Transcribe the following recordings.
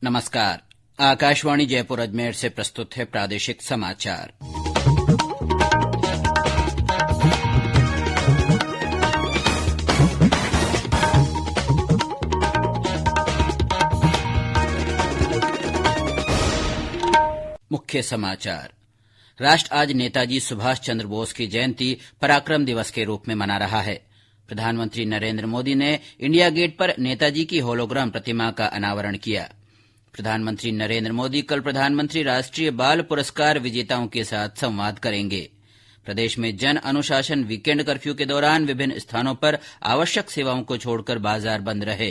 नमस्कार। आकाशवाणी जयपुर अजमेर से प्रस्तुत है प्रादेशिक समाचार। मुख्य समाचार। राष्ट्र आज नेताजी सुभाष चंद्र बोस की जयंती पराक्रम दिवस के रूप में मना रहा है। प्रधानमंत्री नरेंद्र मोदी ने इंडिया गेट पर नेताजी की होलोग्राम प्रतिमा का अनावरण किया। प्रधानमंत्री नरेंद्र मोदी कल प्रधानमंत्री राष्ट्रीय बाल पुरस्कार विजेताओं के साथ संवाद करेंगे। प्रदेश में जन अनुशासन वीकेंड कर्फ्यू के दौरान विभिन्न स्थानों पर आवश्यक सेवाओं को छोड़कर बाजार बंद रहे।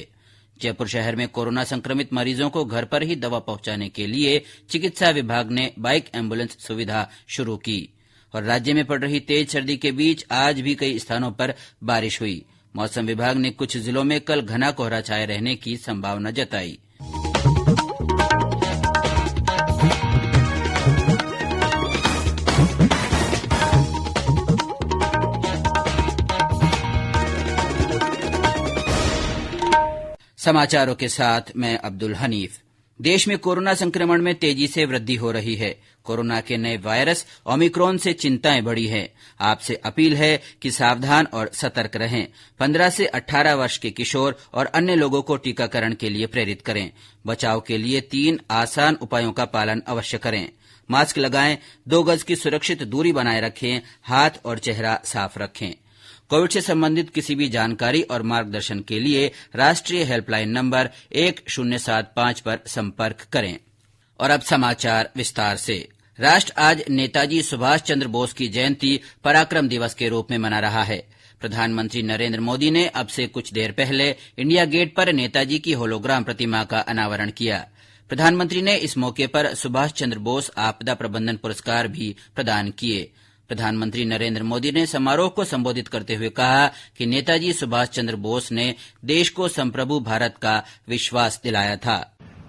जयपुर शहर में कोरोना संक्रमित मरीजों को घर पर ही दवा पहुंचाने के लिए चिकित्सा विभाग ने बाइक एम्बुलेंस सुविधा शुरू की। और राज्य में पड़ रही तेज सर्दी के बीच आज भी कई स्थानों पर बारिश हुई। मौसम विभाग ने कुछ जिलों में कल घना कोहरा छाये रहने की संभावना जताई। समाचारों के साथ मैं अब्दुल हनीफ। देश में कोरोना संक्रमण में तेजी से वृद्धि हो रही है। कोरोना के नए वायरस ओमिक्रॉन से चिंताएं बढ़ी हैं। आपसे अपील है कि सावधान और सतर्क रहें। 15 से 18 वर्ष के किशोर और अन्य लोगों को टीकाकरण के लिए प्रेरित करें। बचाव के लिए 3 आसान उपायों का पालन अवश्य करें। मास्क लगाएं, 2 गज की सुरक्षित दूरी बनाए रखें, हाथ और चेहरा साफ रखें। कोविड से संबंधित किसी भी जानकारी और मार्गदर्शन के लिए राष्ट्रीय हेल्पलाइन नंबर 1075 पर संपर्क करें। और अब समाचार विस्तार से। राष्ट्र आज नेताजी सुभाष चंद्र बोस की जयंती पराक्रम दिवस के रूप में मना रहा है। प्रधानमंत्री नरेंद्र मोदी ने अब से कुछ देर पहले इंडिया गेट पर नेताजी की होलोग्राम प्रतिमा का अनावरण किया। प्रधानमंत्री ने इस मौके पर सुभाष चंद्र बोस आपदा प्रबंधन पुरस्कार भी प्रदान किए। प्रधानमंत्री नरेंद्र मोदी ने समारोह को संबोधित करते हुए कहा कि नेताजी सुभाष चंद्र बोस ने देश को संप्रभु भारत का विश्वास दिलाया था।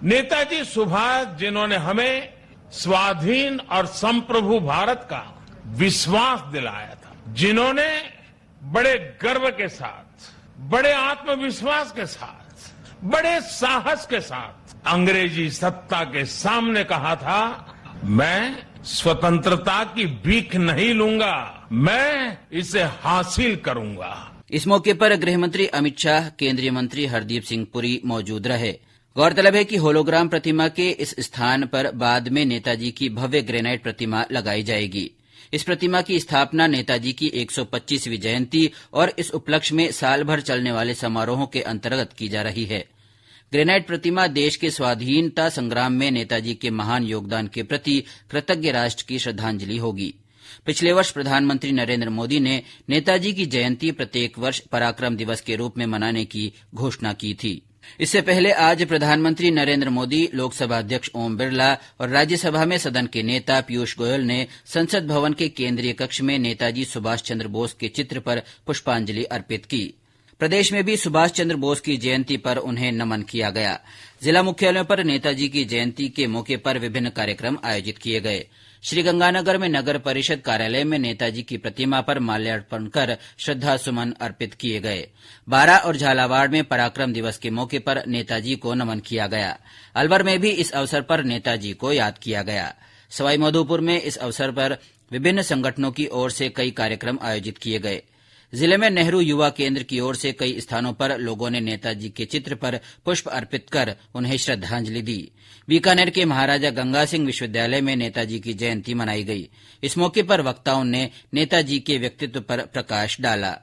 नेताजी सुभाष जिन्होंने हमें स्वाधीन और संप्रभु भारत का विश्वास दिलाया था, जिन्होंने बड़े गर्व के साथ, बड़े आत्मविश्वास के साथ, बड़े साहस के साथ अंग्रेजी सत्ता के सामने कहा था, मैं स्वतंत्रता की भीख नहीं लूंगा, मैं इसे हासिल करूंगा। इस मौके पर गृहमंत्री अमित शाह, केंद्रीय मंत्री हरदीप सिंह पुरी मौजूद रहे। गौरतलब है कि होलोग्राम प्रतिमा के इस स्थान पर बाद में नेताजी की भव्य ग्रेनाइट प्रतिमा लगाई जाएगी। इस प्रतिमा की स्थापना नेताजी की 125वीं जयंती और इस उपलक्ष्य में साल भर चलने वाले समारोहों के अंतर्गत की जा रही है। ग्रेनाइट प्रतिमा देश के स्वाधीनता संग्राम में नेताजी के महान योगदान के प्रति कृतज्ञ राष्ट्र की श्रद्धांजलि होगी। पिछले वर्ष प्रधानमंत्री नरेंद्र मोदी ने नेताजी की जयंती प्रत्येक वर्ष पराक्रम दिवस के रूप में मनाने की घोषणा की थी। इससे पहले आज प्रधानमंत्री नरेंद्र मोदी, लोकसभा अध्यक्ष ओम बिरला और राज्यसभा में सदन के नेता पीयूष गोयल ने संसद भवन के केंद्रीय कक्ष में नेताजी सुभाष चंद्र बोस के चित्र पर पुष्पांजलि अर्पित की। प्रदेश में भी सुभाष चंद्र बोस की जयंती पर उन्हें नमन किया गया। जिला मुख्यालयों पर नेताजी की जयंती के मौके पर विभिन्न कार्यक्रम आयोजित किए गए। श्रीगंगानगर में नगर परिषद कार्यालय में नेताजी की प्रतिमा पर माल्यार्पण कर श्रद्धा सुमन अर्पित किए गए। बारां और झालावाड़ में पराक्रम दिवस के मौके पर नेताजी को नमन किया गया। अलवर में भी इस अवसर पर नेताजी को याद किया गया। सवाईमाधोपुर में इस अवसर पर विभिन्न संगठनों की ओर से कई कार्यक्रम आयोजित किए गए। जिले में नेहरू युवा केंद्र की ओर से कई स्थानों पर लोगों ने नेताजी के चित्र पर पुष्प अर्पित कर उन्हें श्रद्धांजलि दी। बीकानेर के महाराजा गंगा सिंह विश्वविद्यालय में नेताजी की जयंती मनाई गई। इस मौके पर वक्ताओं ने नेताजी के व्यक्तित्व पर प्रकाश डाला।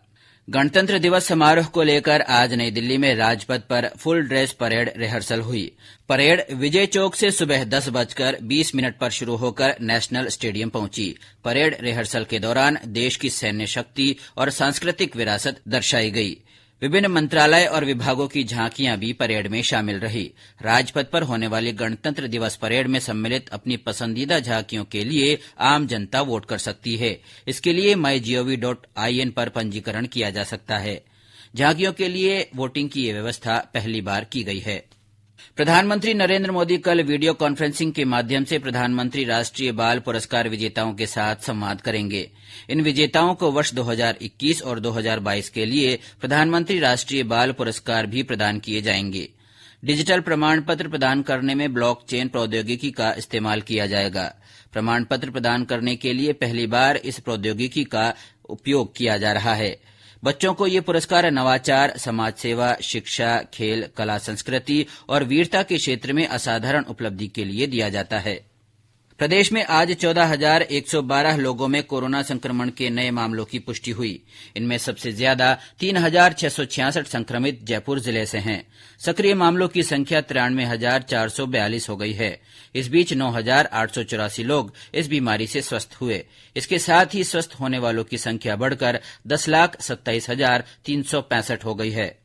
गणतंत्र दिवस समारोह को लेकर आज नई दिल्ली में राजपथ पर फुल ड्रेस परेड रिहर्सल हुई। परेड विजय चौक से सुबह 10:20 पर शुरू होकर नेशनल स्टेडियम पहुंची। परेड रिहर्सल के दौरान देश की सैन्य शक्ति और सांस्कृतिक विरासत दर्शाई गई। विभिन्न मंत्रालय और विभागों की झांकियां भी परेड में शामिल रही। राजपथ पर होने वाली गणतंत्र दिवस परेड में सम्मिलित अपनी पसंदीदा झांकियों के लिए आम जनता वोट कर सकती है। इसके लिए mygov.in पर पंजीकरण किया जा सकता है। झांकियों के लिए वोटिंग की ये व्यवस्था पहली बार की गई है। प्रधानमंत्री नरेंद्र मोदी कल वीडियो कॉन्फ्रेंसिंग के माध्यम से प्रधानमंत्री राष्ट्रीय बाल पुरस्कार विजेताओं के साथ संवाद करेंगे। इन विजेताओं को वर्ष 2021 और 2022 के लिए प्रधानमंत्री राष्ट्रीय बाल पुरस्कार भी प्रदान किए जाएंगे। डिजिटल प्रमाण पत्र प्रदान करने में ब्लॉकचेन प्रौद्योगिकी का इस्तेमाल किया जाएगा। प्रमाण पत्र प्रदान करने के लिए पहली बार इस प्रौद्योगिकी का उपयोग किया जा रहा है। बच्चों को ये पुरस्कार नवाचार, समाज सेवा, शिक्षा, खेल, कला संस्कृति और वीरता के क्षेत्र में असाधारण उपलब्धि के लिए दिया जाता है। प्रदेश में आज 14,112 लोगों में कोरोना संक्रमण के नए मामलों की पुष्टि हुई। इनमें सबसे ज्यादा 3,666 संक्रमित जयपुर जिले से हैं। सक्रिय मामलों की संख्या 93,442 हो गई है। इस बीच 9,884 लोग इस बीमारी से स्वस्थ हुए। इसके साथ ही स्वस्थ होने वालों की संख्या बढ़कर 10,27,365 हो गई है।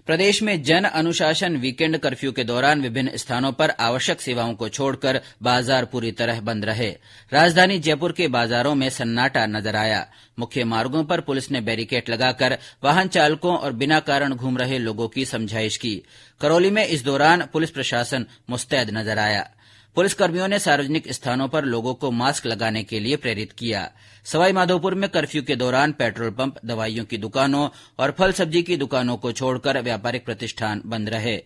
प्रदेश में जन अनुशासन वीकेंड कर्फ्यू के दौरान विभिन्न स्थानों पर आवश्यक सेवाओं को छोड़कर बाजार पूरी तरह बंद रहे। राजधानी जयपुर के बाजारों में सन्नाटा नजर आया। मुख्य मार्गों पर पुलिस ने बैरिकेड लगाकर वाहन चालकों और बिना कारण घूम रहे लोगों की समझाइश की। करौली में इस दौरान पुलिस प्रशासन मुस्तैद नजर आया। पुलिसकर्मियों ने सार्वजनिक स्थानों पर लोगों को मास्क लगाने के लिए प्रेरित किया। सवाईमाधोपुर में कर्फ्यू के दौरान पेट्रोल पंप, दवाइयों की दुकानों और फल सब्जी की दुकानों को छोड़कर व्यापारिक प्रतिष्ठान बंद रहे।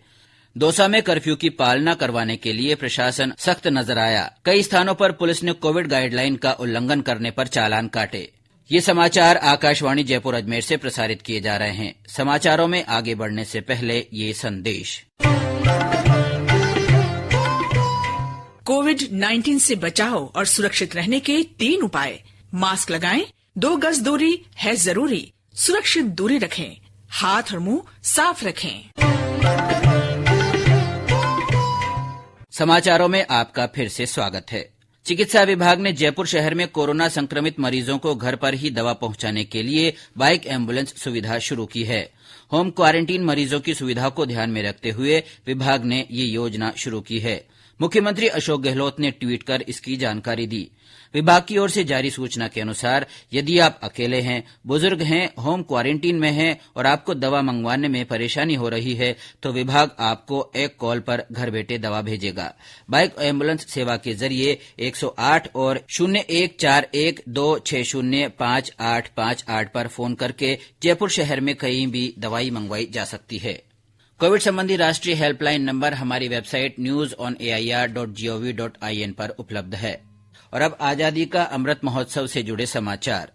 दौसा में कर्फ्यू की पालना करवाने के लिए प्रशासन सख्त नजर आया। कई स्थानों पर पुलिस ने कोविड गाइडलाइन का उल्लंघन करने पर चालान काटे। ये समाचार आकाशवाणी जयपुर अजमेर से प्रसारित किए जा रहे हैं। समाचारों में आगे बढ़ने से पहले ये संदेश। कोविड-19 से बचाव और सुरक्षित रहने के 3 उपाय। मास्क लगाएं, 2 गज दूरी है जरूरी, सुरक्षित दूरी रखें, हाथ और मुंह साफ रखें। समाचारों में आपका फिर से स्वागत है। चिकित्सा विभाग ने जयपुर शहर में कोरोना संक्रमित मरीजों को घर पर ही दवा पहुंचाने के लिए बाइक एम्बुलेंस सुविधा शुरू की है। होम क्वारंटीन मरीजों की सुविधा को ध्यान में रखते हुए विभाग ने ये योजना शुरू की है। मुख्यमंत्री अशोक गहलोत ने ट्वीट कर इसकी जानकारी दी। विभाग की ओर से जारी सूचना के अनुसार यदि आप अकेले हैं, बुजुर्ग हैं, होम क्वारंटीन में हैं और आपको दवा मंगवाने में परेशानी हो रही है तो विभाग आपको एक कॉल पर घर बैठे दवा भेजेगा। बाइक एम्बुलेंस सेवा के जरिए 108 और 014126058858 पर फोन करके जयपुर शहर में कहीं भी दवाई मंगवाई जा सकती है। कोविड संबंधी राष्ट्रीय हेल्पलाइन नंबर हमारी वेबसाइट newsonair.gov.in पर उपलब्ध है। और अब आजादी का अमृत महोत्सव से जुड़े समाचार।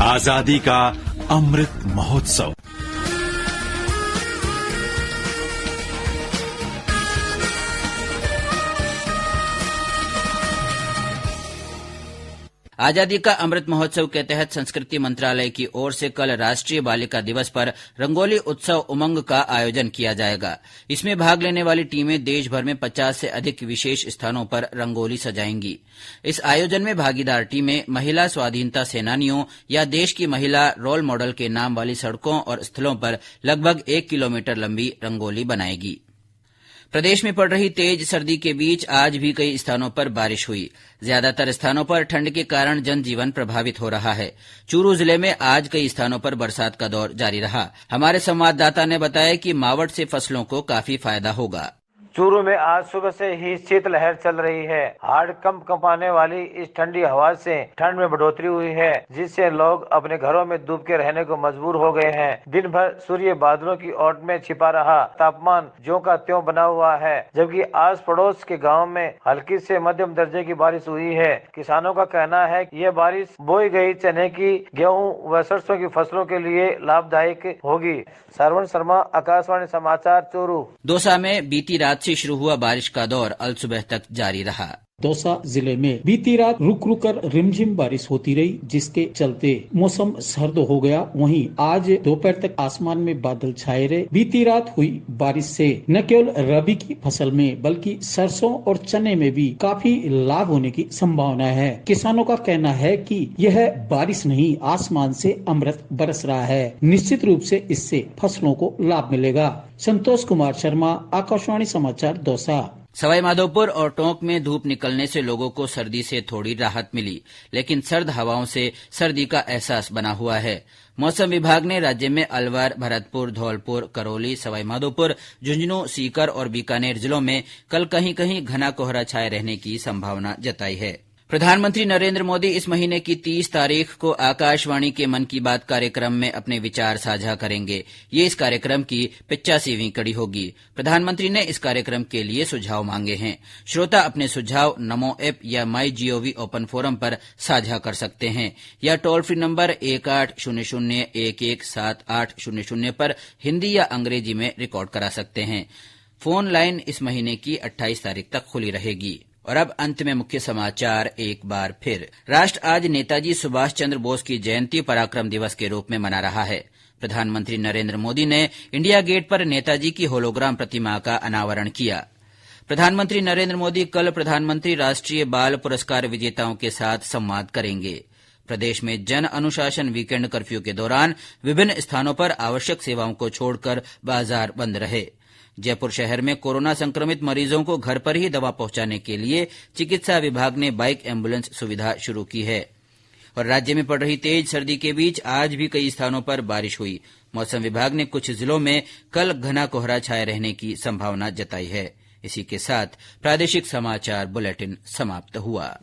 आजादी का अमृत महोत्सव। आजादी का अमृत महोत्सव के तहत संस्कृति मंत्रालय की ओर से कल राष्ट्रीय बालिका दिवस पर रंगोली उत्सव उमंग का आयोजन किया जाएगा। इसमें भाग लेने वाली टीमें देश भर में 50 से अधिक विशेष स्थानों पर रंगोली सजाएंगी। इस आयोजन में भागीदार टीमें महिला स्वाधीनता सेनानियों या देश की महिला रोल मॉडल के नाम वाली सड़कों और स्थलों पर लगभग 1 किलोमीटर लंबी रंगोली बनाएगी। प्रदेश में पड़ रही तेज सर्दी के बीच आज भी कई स्थानों पर बारिश हुई। ज्यादातर स्थानों पर ठंड के कारण जनजीवन प्रभावित हो रहा है। चूरू जिले में आज कई स्थानों पर बरसात का दौर जारी रहा। हमारे संवाददाता ने बताया कि मावठ से फसलों को काफी फायदा होगा। चूरू में आज सुबह से ही शीतलहर चल रही है। हाड़ कंपाने वाली इस ठंडी हवा से ठंड में बढ़ोतरी हुई है, जिससे लोग अपने घरों में डूब के रहने को मजबूर हो गए हैं। दिन भर सूर्य बादलों की ओट में छिपा रहा, तापमान ज्यों का त्यों बना हुआ है, जबकि आस पड़ोस के गाँव में हल्की से मध्यम दर्जे की बारिश हुई है। किसानों का कहना है कि यह बारिश बोई गई चने की, गेहूँ व सरसों की फसलों के लिए लाभदायक होगी। सरवण शर्मा, आकाशवाणी समाचार, चूरू। दौसा में बीती रात से शुरू हुआ बारिश का दौर अल सुबह तक जारी रहा। दौसा जिले में बीती रात रुक रुक कर रिमझिम बारिश होती रही, जिसके चलते मौसम सर्द हो गया। वहीं आज दोपहर तक आसमान में बादल छाए रहे। बीती रात हुई बारिश से न केवल रबी की फसल में बल्कि सरसों और चने में भी काफी लाभ होने की संभावना है। किसानों का कहना है कि यह बारिश नहीं, आसमान से अमृत बरस रहा है। निश्चित रूप से इससे फसलों को लाभ मिलेगा। संतोष कुमार शर्मा, आकाशवाणी समाचार, दौसा। सवाईमाधोपुर और टोंक में धूप निकलने से लोगों को सर्दी से थोड़ी राहत मिली, लेकिन सर्द हवाओं से सर्दी का एहसास बना हुआ है। मौसम विभाग ने राज्य में अलवर, भरतपुर, धौलपुर, करौली, सवाईमाधोपुर, झुंझुनू, सीकर और बीकानेर जिलों में कल कहीं कहीं घना कोहरा छाये रहने की संभावना जताई है। प्रधानमंत्री नरेंद्र मोदी इस महीने की 30 तारीख को आकाशवाणी के मन की बात कार्यक्रम में अपने विचार साझा करेंगे। ये इस कार्यक्रम की 85वीं कड़ी होगी। प्रधानमंत्री ने इस कार्यक्रम के लिए सुझाव मांगे हैं। श्रोता अपने सुझाव नमो ऐप या माई जीओवी ओपन फोरम पर साझा कर सकते हैं या टोल फ्री नंबर 1800117800 पर हिंदी या अंग्रेजी में रिकॉर्ड करा सकते हैं। फोन लाइन इस महीने की 28 तारीख तक खुली रहेगी। और अब अंत में मुख्य समाचार एक बार फिर। राष्ट्र आज नेताजी सुभाष चंद्र बोस की जयंती पराक्रम दिवस के रूप में मना रहा है। प्रधानमंत्री नरेंद्र मोदी ने इंडिया गेट पर नेताजी की होलोग्राम प्रतिमा का अनावरण किया। प्रधानमंत्री नरेंद्र मोदी कल प्रधानमंत्री राष्ट्रीय बाल पुरस्कार विजेताओं के साथ संवाद करेंगे। प्रदेश में जन अनुशासन वीकेंड कर्फ्यू के दौरान विभिन्न स्थानों पर आवश्यक सेवाओं को छोड़कर बाजार बंद रहे। जयपुर शहर में कोरोना संक्रमित मरीजों को घर पर ही दवा पहुंचाने के लिए चिकित्सा विभाग ने बाइक एम्बुलेंस सुविधा शुरू की है। और राज्य में पड़ रही तेज सर्दी के बीच आज भी कई स्थानों पर बारिश हुई। मौसम विभाग ने कुछ जिलों में कल घना कोहरा छाये रहने की संभावना जताई है। इसी के साथ प्रादेशिक समाचार बुलेटिन समाप्त हुआ।